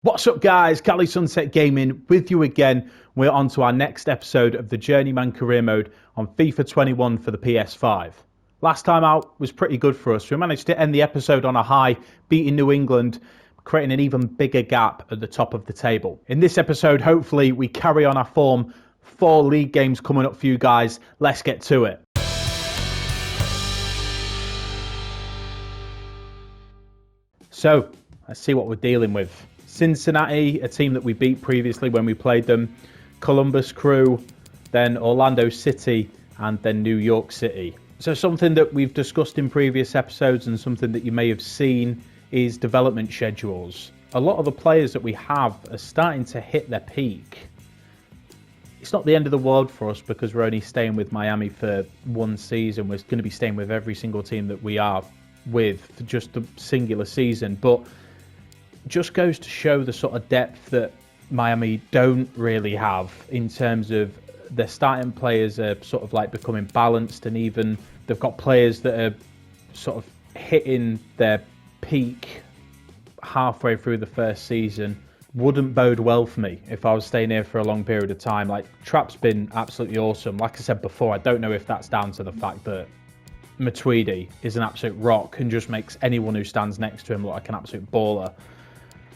What's up guys, Cali Sunset Gaming with you again. We're on to our next episode of the Journeyman career mode on FIFA 21 for the PS5. Last time out was pretty good for us. We managed to end the episode on a high, beating New England, creating an even bigger gap at the top of the table. In this episode, hopefully we carry on our form. 4 league games coming up for you guys. Let's get to it. So, let's see what we're dealing with. Cincinnati, a team that we beat previously when we played them, Columbus Crew, then Orlando City, and then New York City. So something that we've discussed in previous episodes and something that you may have seen is development schedules. A lot of the players that we have are starting to hit their peak. It's not the end of the world for us because we're only staying with Miami for one season. We're going to be staying with every single team that we are with for just a singular season, but just goes to show the sort of depth that Miami don't really have in terms of their starting players are sort of like becoming balanced, and even they've got players that are sort of hitting their peak halfway through the first season. Wouldn't bode well for me if I was staying here for a long period of time. Like, Trapp's been absolutely awesome. Like I said before, I don't know if that's down to the fact that Matuidi is an absolute rock and just makes anyone who stands next to him look like an absolute baller,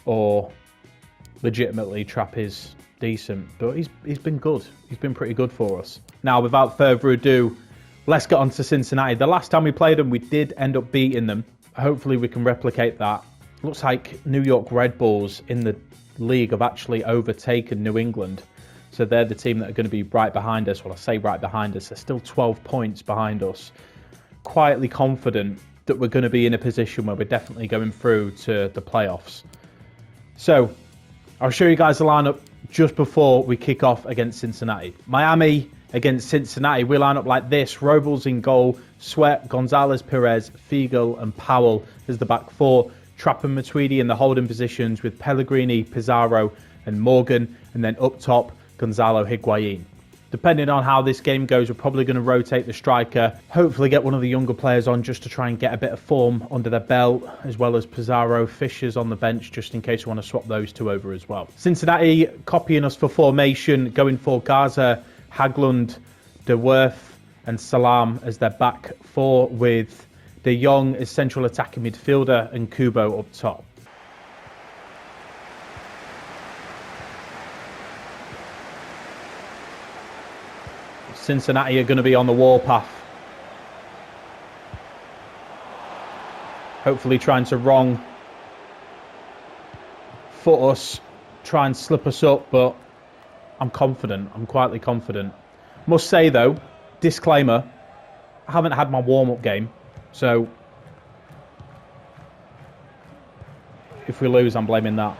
or legitimately Trapp is decent, but he's been good. He's been pretty good for us. Now, without further ado, let's get on to Cincinnati. The last time we played them, we did end up beating them. Hopefully we can replicate that. Looks like New York Red Bulls in the league have actually overtaken New England. So they're the team that are going to be right behind us. Well, I say right behind us. They're still 12 points behind us. Quietly confident that we're going to be in a position where we're definitely going through to the playoffs. So, I'll show you guys the lineup just before we kick off against Cincinnati. Miami against Cincinnati, we line up like this. Robles in goal, Sweat, Gonzalez, Perez, Fiegel and Powell as the back four. Trapp and Matuidi in the holding positions with Pellegrini, Pizarro and Morgan. And then up top, Gonzalo Higuain. Depending on how this game goes, we're probably going to rotate the striker. Hopefully get one of the younger players on just to try and get a bit of form under their belt, as well as Pizarro, Fisher's on the bench, just in case we want to swap those two over as well. Cincinnati copying us for formation, going for Gaza, Haglund, De Werth and Salam as their back four, with De Jong as central attacking midfielder and Kubo up top. Cincinnati are going to be on the warpath. Hopefully trying to wrong foot us, try and slip us up, but I'm confident. I'm quietly confident. Must say though, disclaimer, I haven't had my warm-up game, so if we lose, I'm blaming that.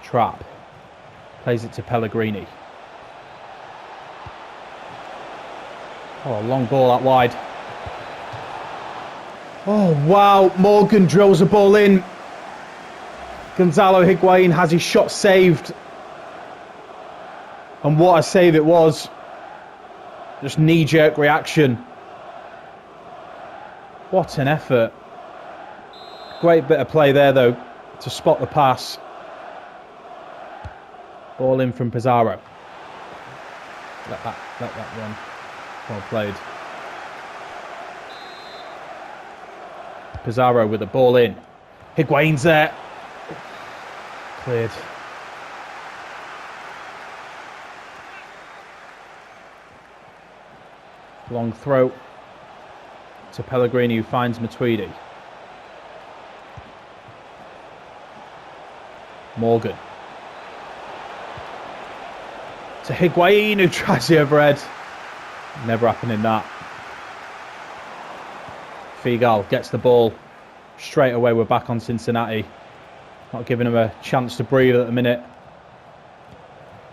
Trapp plays it to Pellegrini. Oh, a long ball out wide. Oh, wow. Morgan drills a ball in. Gonzalo Higuain has his shot saved. And what a save it was. Just knee-jerk reaction. What an effort. Great bit of play there, though, to spot the pass. Ball in from Pizarro. Let that run. Well played. Pizarro with the ball in. Higuain's there. Cleared. Long throw to Pellegrini, who finds Matuidi. Morgan. To Higuain, who tries the overhead. Never happening that. Fiegel gets the ball. Straight away we're back on Cincinnati. Not giving him a chance to breathe at the minute.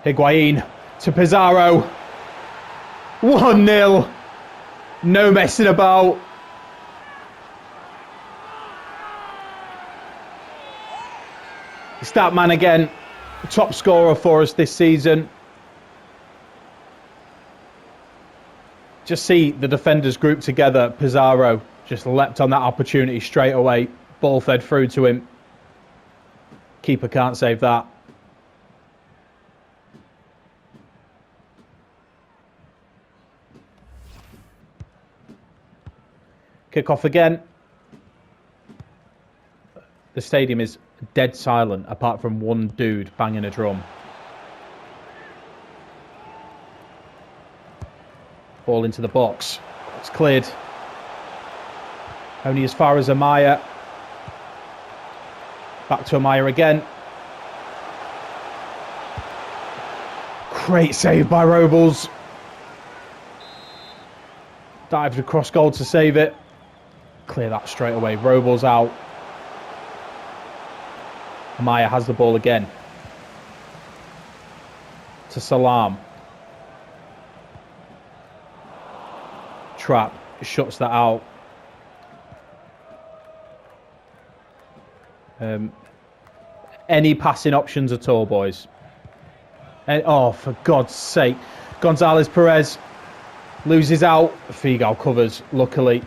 Higuain to Pizarro. 1-0. No messing about. It's that man again. Top scorer for us this season. Just see the defenders grouped together. Pizarro just leapt on that opportunity straight away. Ball fed through to him. Keeper can't save that. Kick off again. The stadium is dead silent apart from one dude banging a drum. Ball into the box. It's cleared. Only as far as Amaya. Back to Amaya again. Great save by Robles. Dived across goal to save it. Clear that straight away. Robles out. Amaya has the ball again. To Salam. Trap shuts that out. Any passing options at all, boys? Oh, for God's sake. Gonzalez Perez loses out. Figal covers, luckily.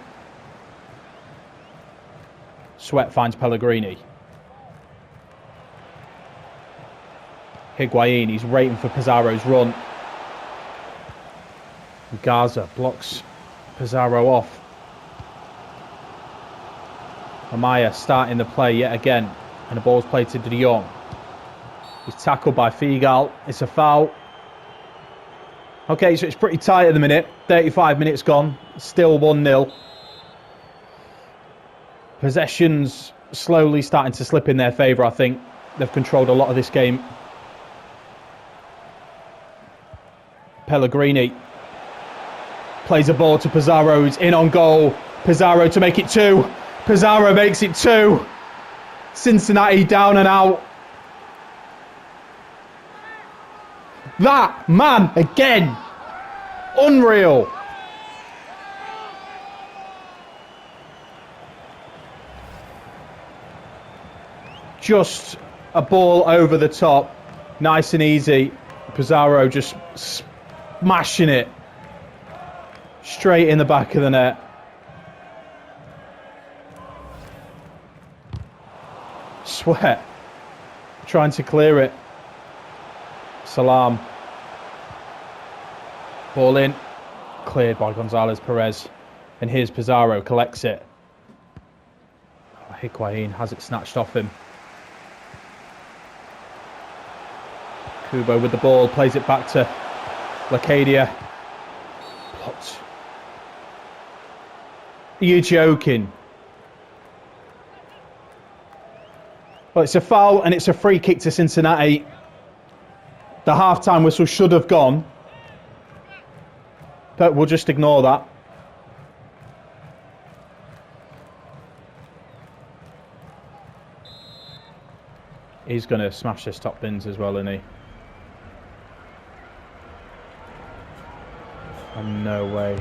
Sweat finds Pellegrini. Higuain, he's waiting for Pizarro's run. Garza blocks Pizarro off. Amaya starting the play yet again. And the ball's played to De Jong. He's tackled by Figal. It's a foul. Okay, so it's pretty tight at the minute. 35 minutes gone. Still 1-0. Possession's slowly starting to slip in their favour, I think. They've controlled a lot of this game. Pellegrini plays a ball to Pizarro, who's in on goal. Pizarro to make it 2. Pizarro makes it 2. Cincinnati down and out. That man again. Unreal. Just a ball over the top. Nice and easy. Pizarro just smashing it straight in the back of the net. Sweat trying to clear it. Salam. Ball in. Cleared by Gonzalez Perez. And here's Pizarro, collects it. Oh, Higuain has it snatched off him. Kubo with the ball, plays it back to Lacadia. What? Are you joking? Well, it's a foul and it's a free kick to Cincinnati. The half-time whistle should have gone. But we'll just ignore that. He's going to smash his top bins as well, isn't he? Oh, no way.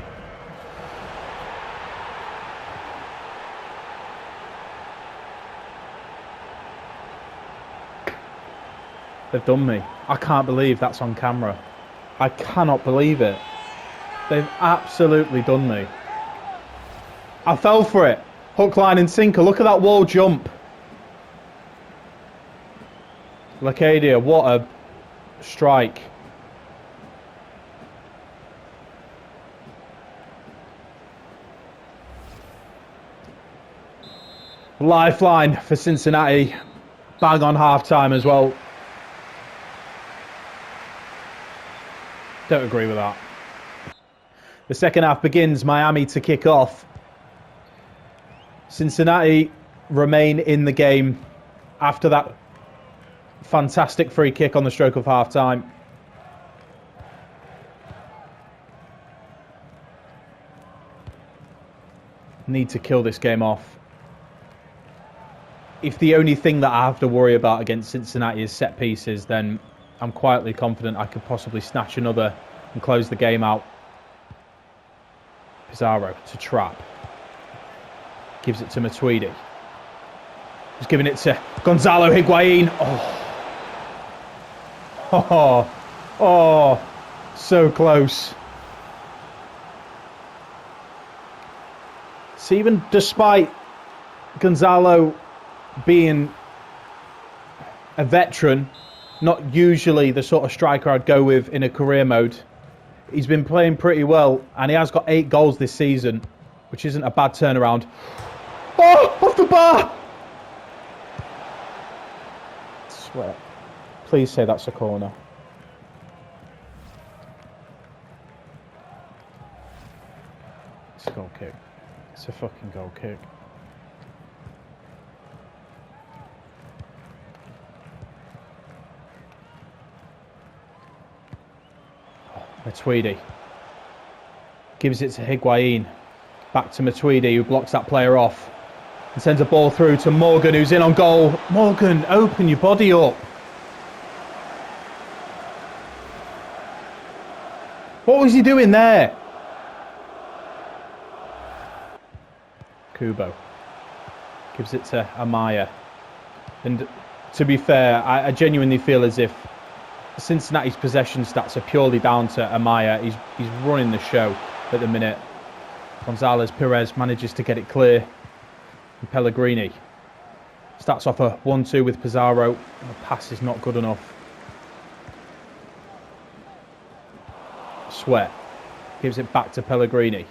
They've done me. I can't believe that's on camera. I cannot believe it. They've absolutely done me. I fell for it. Hook, line and sinker. Look at that wall jump. Lacadia, what a strike. Lifeline for Cincinnati. Bang on half-time as well. Don't agree with that. The second half begins. Miami to kick off. Cincinnati remain in the game after that fantastic free kick on the stroke of half-time. Need to kill this game off. If the only thing that I have to worry about against Cincinnati is set pieces, then I'm quietly confident I could possibly snatch another and close the game out. Pizarro to Trap. Gives it to Matuidi. He's giving it to Gonzalo Higuain. Oh, so close. So even despite Gonzalo being a veteran, not usually the sort of striker I'd go with in a career mode. He's been playing pretty well, and he has got 8 goals this season, which isn't a bad turnaround. Oh, off the bar! I swear. Please say that's a corner. It's a goal kick. It's a fucking goal kick. Matuidi gives it to Higuain. Back to Matuidi, who blocks that player off and sends a ball through to Morgan, who's in on goal. Morgan, open your body up. What was he doing there? Kubo gives it to Amaya. And to be fair, I genuinely feel as if Cincinnati's possession stats are purely down to Amaya. He's running the show at the minute. Gonzalez Perez manages to get it clear. And Pellegrini starts off a 1-2 with Pizarro. The pass is not good enough. Sweat gives it back to Pellegrini.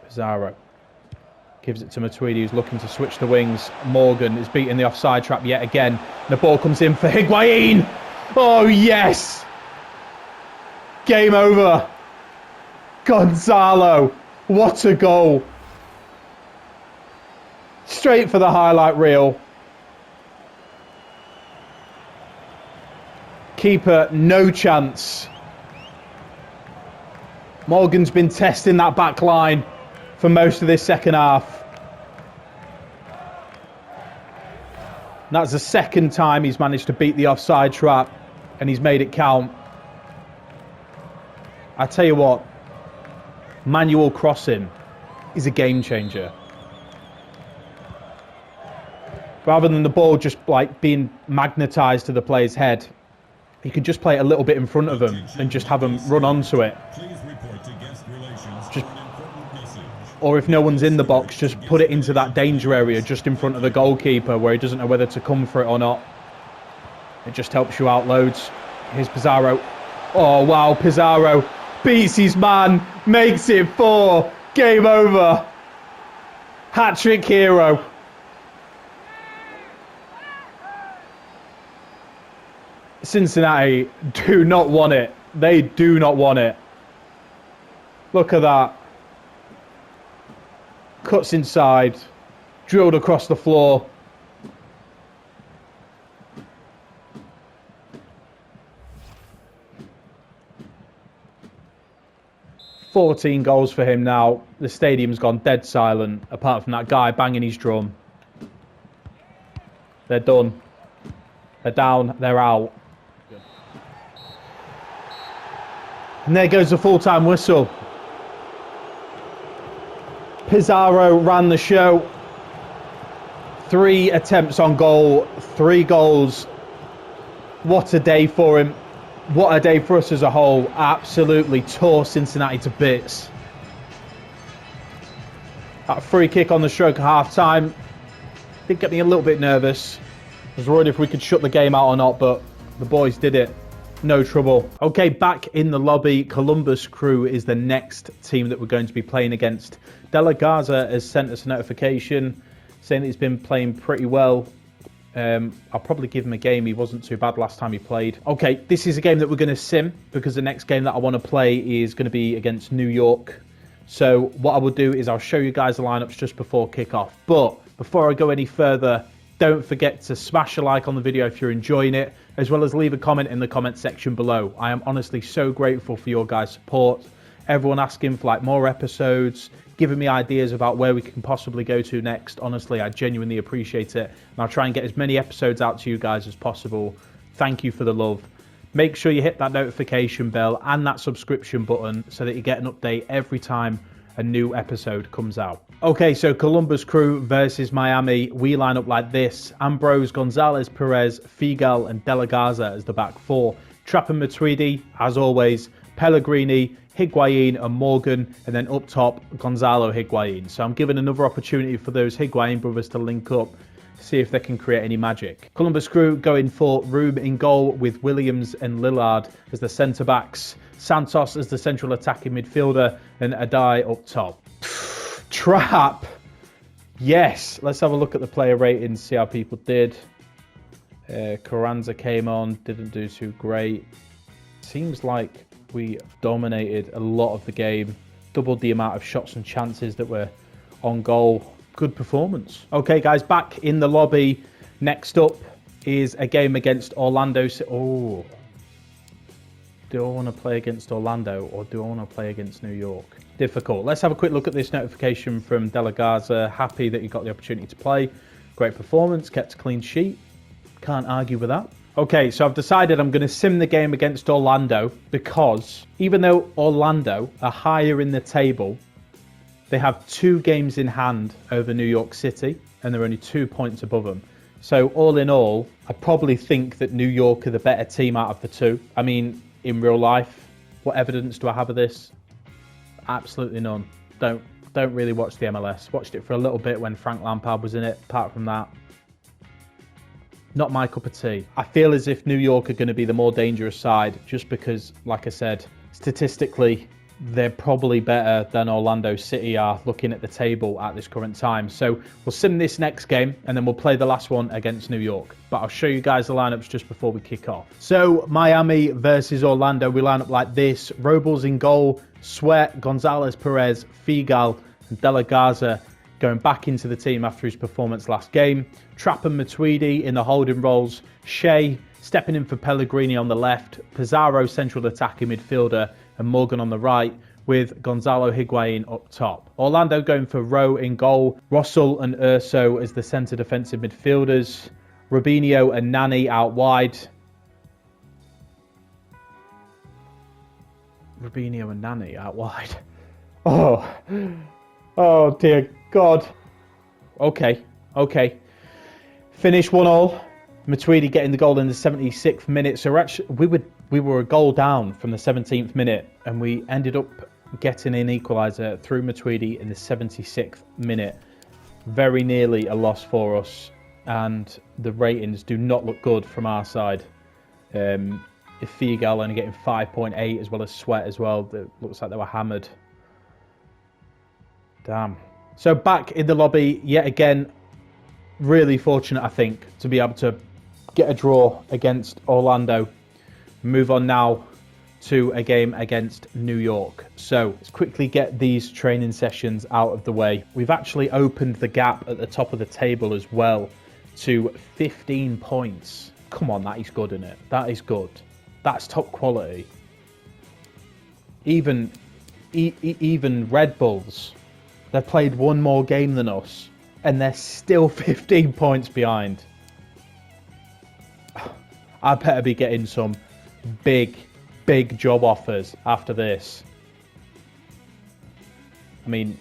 Pizarro gives it to Matuidi, who's looking to switch the wings. Morgan is beating the offside trap yet again. The ball comes in for Higuain. Oh, yes. Game over. Gonzalo. What a goal. Straight for the highlight reel. Keeper, no chance. Morgan's been testing that back line for most of this second half. That's the second time he's managed to beat the offside trap, and he's made it count. I tell you what, manual crossing is a game changer. Rather than the ball just like being magnetised to the player's head, you can just play it a little bit in front of them and just have them run onto it. Or if no one's in the box, just put it into that danger area just in front of the goalkeeper where he doesn't know whether to come for it or not. It just helps you out loads. Here's Pizarro. Oh, wow, Pizarro beats his man, makes it 4. Game over. Hat-trick hero. Cincinnati do not want it. They do not want it. Look at that. Cuts inside, drilled across the floor. $14 goals for him now. The stadium's gone dead silent, apart from that guy banging his drum. They're done. They're down, they're out. And there goes the full-time whistle. Pizarro ran the show. 3 attempts on goal, 3 goals. What a day for him. What a day for us as a whole. Absolutely tore Cincinnati to bits. That free kick on the stroke of half-time did get me a little bit nervous. I was worried if we could shut the game out or not, but the boys did it. No trouble. Okay, back in the lobby. Columbus Crew is the next team that we're going to be playing against. De La Garza has sent us a notification saying that he's been playing pretty well. I'll probably give him a game. He wasn't too bad last time he played. Okay, this is a game that we're going to sim because the next game that I want to play is going to be against New York. So what I will do is I'll show you guys the lineups just before kickoff. But before I go any further, don't forget to smash a like on the video if you're enjoying it, as well as leave a comment in the comment section below. I am honestly so grateful for your guys' support. Everyone asking for like more episodes, giving me ideas about where we can possibly go to next. Honestly, I genuinely appreciate it. And I'll try and get as many episodes out to you guys as possible. Thank you for the love. Make sure you hit that notification bell and that subscription button so that you get an update every time a new episode comes out. Okay, so Columbus Crew versus Miami. We line up like this. Ambrose, Gonzalez, Perez, Figal and De La Garza as the back 4. Trapp and Matuidi, as always. Pellegrini, Higuain and Morgan. And then up top, Gonzalo Higuain. So I'm giving another opportunity for those Higuain brothers to link up. see if they can create any magic. Columbus Crew going for Room in goal with Williams and Lillard as the centre-backs. Santos as the central attacking midfielder and Adai up top. Trap! Yes! Let's have a look at the player ratings, see how people did. Carranza came on, didn't do too great. Seems like we dominated a lot of the game. Doubled the amount of shots and chances that were on goal. Good performance. Okay, guys, back in the lobby. Next up is a game against Orlando. Oh. Do I want to play against Orlando or do I want to play against New York? Difficult. Let's have a quick look at this notification from De La Garza. Happy that you got the opportunity to play. Great performance. Kept a clean sheet. Can't argue with that. Okay, so I've decided I'm going to sim the game against Orlando because even though Orlando are higher in the table, they have 2 games in hand over New York City and they're only 2 points above them. So all in all, I probably think that New York are the better team out of the 2. I mean, in real life, what evidence do I have of this? Absolutely none. Don't really watch the MLS. Watched it for a little bit when Frank Lampard was in it. Apart from that, not my cup of tea. I feel as if New York are going to be the more dangerous side just because, like I said, statistically, they're probably better than Orlando City are looking at the table at this current time. So we'll sim this next game and then we'll play the last one against New York. But I'll show you guys the lineups just before we kick off. So Miami versus Orlando, we line up like this. Robles in goal, Sweat, Gonzalez, Perez, Figal and De La Garza going back into the team after his performance last game. Trapp and Matuidi in the holding roles. Shea stepping in for Pellegrini on the left. Pizarro central attacking midfielder and Morgan on the right with Gonzalo Higuain up top. Orlando going for Rowe in goal. Russell and Urso as the centre defensive midfielders. Rubinho and Nani out wide. Rubinho and Nani out wide. Oh dear God. Okay. Finish 1-1. Matuidi getting the goal in the 76th minute. So we were a goal down from the 17th minute and we ended up getting an equaliser through Matuidi in the 76th minute. Very nearly a loss for us and the ratings do not look good from our side. If Figal only getting 5.8 as well as Sweat as well, it looks like they were hammered. Damn. So back in the lobby yet again. Really fortunate, I think, to be able to get a draw against Orlando. Move on now to a game against New York. So let's quickly get these training sessions out of the way. We've actually opened the gap at the top of the table as well to 15 points. Come on, that is good, isn't it? That is good. That's top quality. Even Red Bulls, they've played one more game than us. And they're still 15 points behind. I better be getting some big job offers after this. I mean,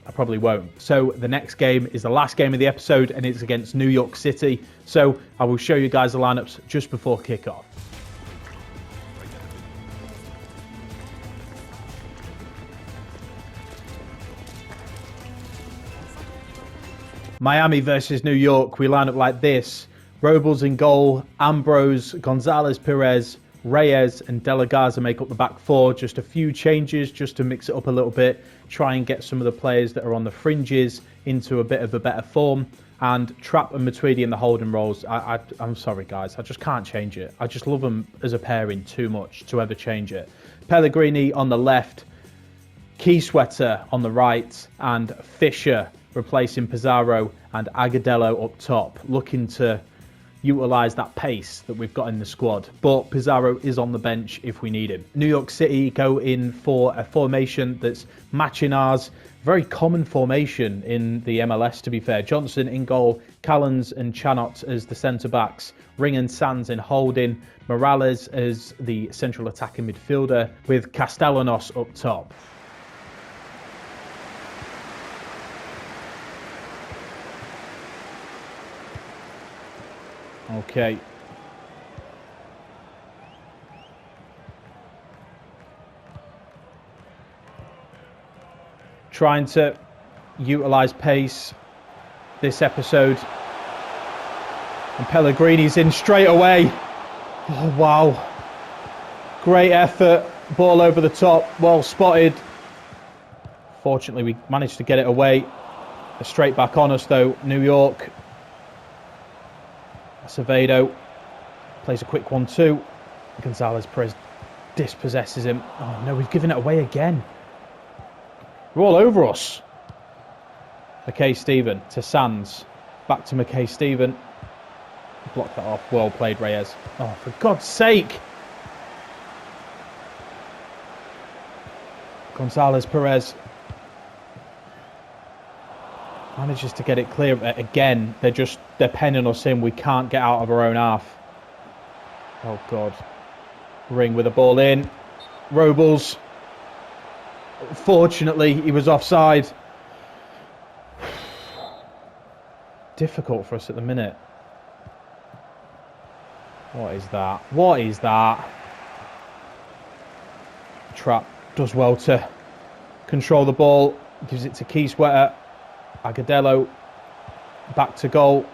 I probably won't. So the next game is the last game of the episode and it's against New York City. So I will show you guys the lineups just before kickoff. Miami versus New York, we line up like this. Robles in goal, Ambrose, Gonzalez, Perez, Reyes and De La Garza make up the back 4. Just a few changes just to mix it up a little bit. Try and get some of the players that are on the fringes into a bit of a better form. And Trapp and Matuidi in the holding roles. I'm sorry, guys. I just can't change it. I just love them as a pairing too much to ever change it. Pellegrini on the left. Key Sweater on the right. And Fisher replacing Pizarro and Agudelo up top, looking to utilise that pace that we've got in the squad. But Pizarro is on the bench if we need him. New York City go in for a formation that's matching ours. Very common formation in the MLS, to be fair. Johnson in goal, Callens and Chanot as the centre-backs, Ring and Sands in holding, Morales as the central attacking midfielder, with Castellanos up top. Okay. Trying to utilise pace this episode. And Pellegrini's in straight away. Oh, wow. Great effort. Ball over the top. Well spotted. Fortunately, we managed to get it away. Straight back on us, though. New York. Acevedo plays a quick 1-2. Gonzalez Perez dispossesses him. Oh, no, we've given it away again. We're all over us. McKay-Steven to Sands. Back to McKay-Steven. Block that off. Well played, Reyes. Oh, for God's sake. Gonzalez Perez manages to get it clear. Again, they're penning us in. We can't get out of our own half. Oh, God. Ring with the ball in. Robles. Fortunately, he was offside. Difficult for us at the minute. What is that? What is that? Trapp does well to control the ball. Gives it to Keyswetter. Agudelo. Back to goal.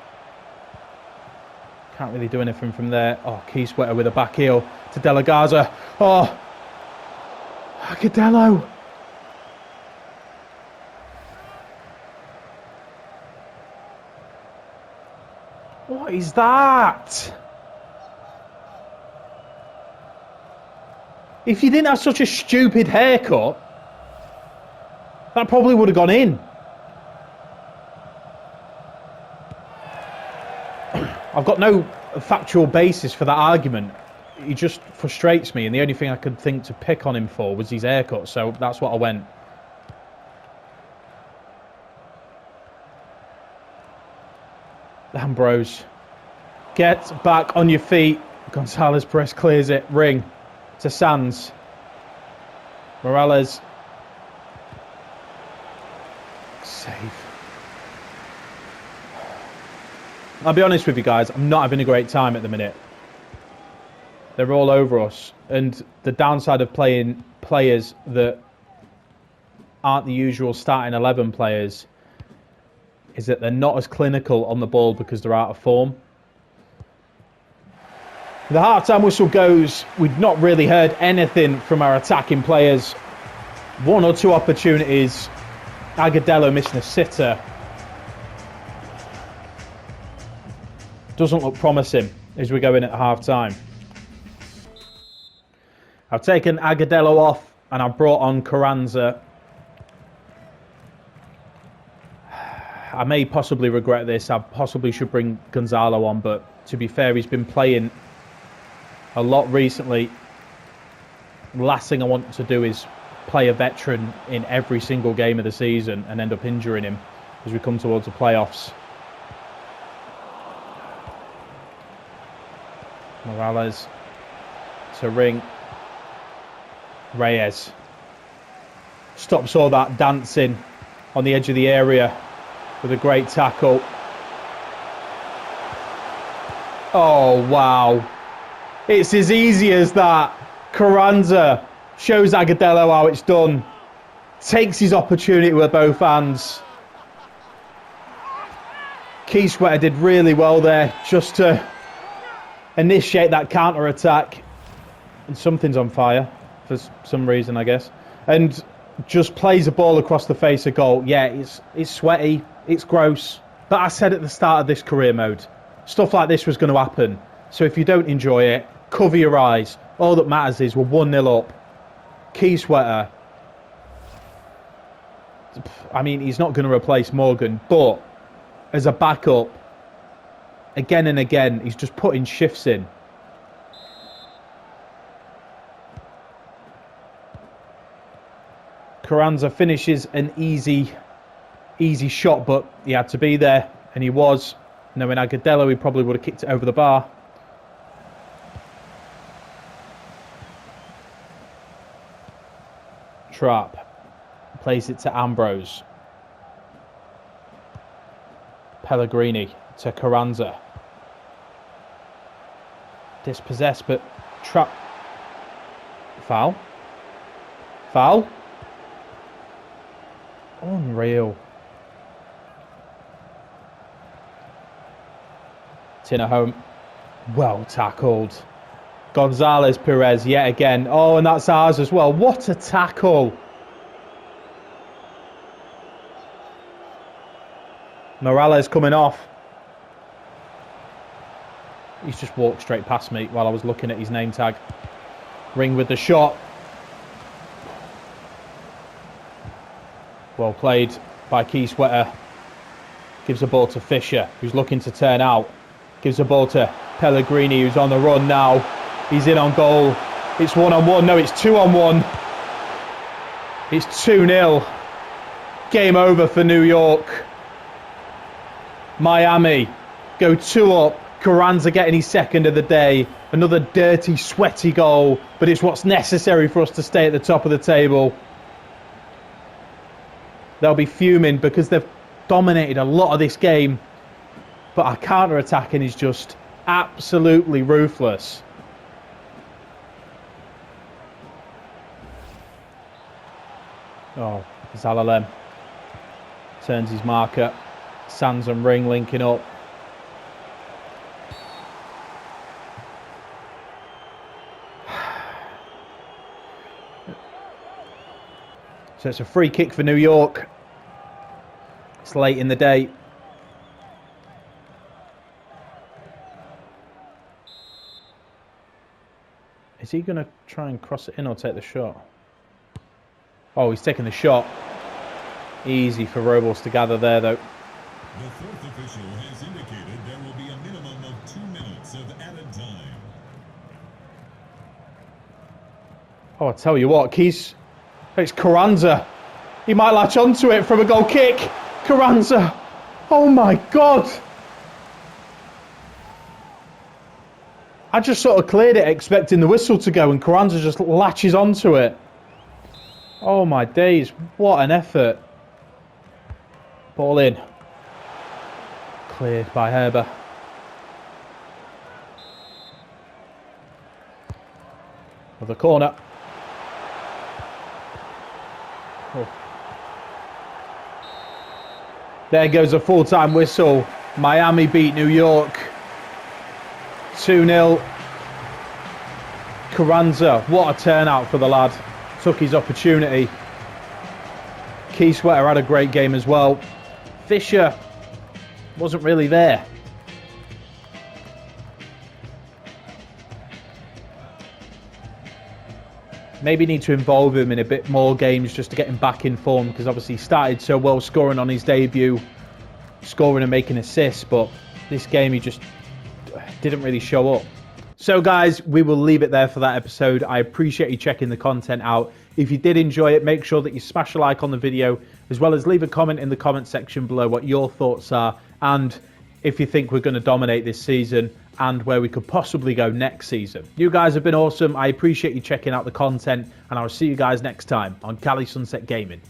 Can't really do anything from there. Oh, Keyswetter with a back heel to De La Garza. Oh, Agudelo. What is that? If you didn't have such a stupid haircut, that probably would have gone in. I've got no factual basis for that argument. He just frustrates me, and the only thing I could think to pick on him for was his haircut, so that's what I went. Ambrose. Get back on your feet. Gonzalez Perez clears it. Ring to Sands. Morales. Save. I'll be honest with you guys, I'm not having a great time at the minute. They're all over us. And the downside of playing players that aren't the usual starting 11 players is that they're not as clinical on the ball because they're out of form. The half-time whistle goes. We've not really heard anything from our attacking players. One or two opportunities. Agudelo missing a sitter. Doesn't look promising as we go in at half-time. I've taken Agudelo off and I've brought on Carranza. I may possibly regret this. I possibly should bring Gonzalo on, but to be fair, he's been playing a lot recently. The last thing I want to do is play a veteran in every single game of the season and end up injuring him as we come towards the playoffs. Morales to Ring. Reyes stops all that dancing on the edge of the area with a great tackle. Oh, wow. It's as easy as that. Carranza shows Agudelo how it's done. Takes his opportunity with both hands. Keyswetter did really well there just to initiate that counter-attack. And something's on fire for some reason, I guess. And just plays the ball across the face of goal. Yeah, it's sweaty. It's gross. But I said at the start of this career mode, stuff like this was going to happen. So if you don't enjoy it, cover your eyes. All that matters is we're 1-0 up. Keyswetter. I mean, he's not going to replace Morgan, but as a backup, again and again, he's just putting shifts in. Carranza finishes an easy shot, but he had to be there, and he was. Knowing Agudelo, he probably would have kicked it over the bar. Trapp plays it to Ambrose. Pellegrini to Carranza. Dispossessed, but Trapp. Foul. Foul. Unreal. Tinner home. Well tackled. Gonzalez Perez yet again. Oh, and that's ours as well. What a tackle. Morales coming off. He's just walked straight past me while I was looking at his name tag. Ring with the shot. Well played by Key Sweater. Gives the ball to Fisher, who's looking to turn out. Gives the ball to Pellegrini, who's on the run now. He's in on goal. It's 1-on-1. No, it's 2-on-1. It's 2-0. Game over for New York. Miami go 2 up. Carranza getting his second of the day. Another dirty, sweaty goal. But it's what's necessary for us to stay at the top of the table. They'll be fuming because they've dominated a lot of this game. But our counter-attacking is just absolutely ruthless. Oh, Zalalem turns his marker. Sands and Ring linking up. So it's a free kick for New York. It's late in the day. Is he going to try and cross it in or take the shot? Oh, he's taking the shot. Easy for Robles to gather there, though. The fourth official has indicated there will be a minimum of 2 minutes of added time. Oh, I tell you what, it's Carranza. He might latch onto it from a goal kick. Carranza. Oh my God. I just sort of cleared it expecting the whistle to go and Carranza just latches onto it. Oh my days, what an effort. Ball in. Cleared by Herber. Another corner. Oh. There goes a full-time whistle. Miami beat New York. 2-0. Carranza, what a turnout for the lad. Took his opportunity. Key Sweater had a great game as well. Fisher wasn't really there. Maybe need to involve him in a bit more games just to get him back in form, because obviously he started so well scoring on his debut, scoring and making assists, but this game he just didn't really show up. So guys, we will leave it there for that episode. I appreciate you checking the content out. If you did enjoy it, make sure that you smash a like on the video, as well as leave a comment in the comment section below what your thoughts are, and if you think we're going to dominate this season and where we could possibly go next season. You guys have been awesome. I appreciate you checking out the content, and I'll see you guys next time on Cali Sunset Gaming.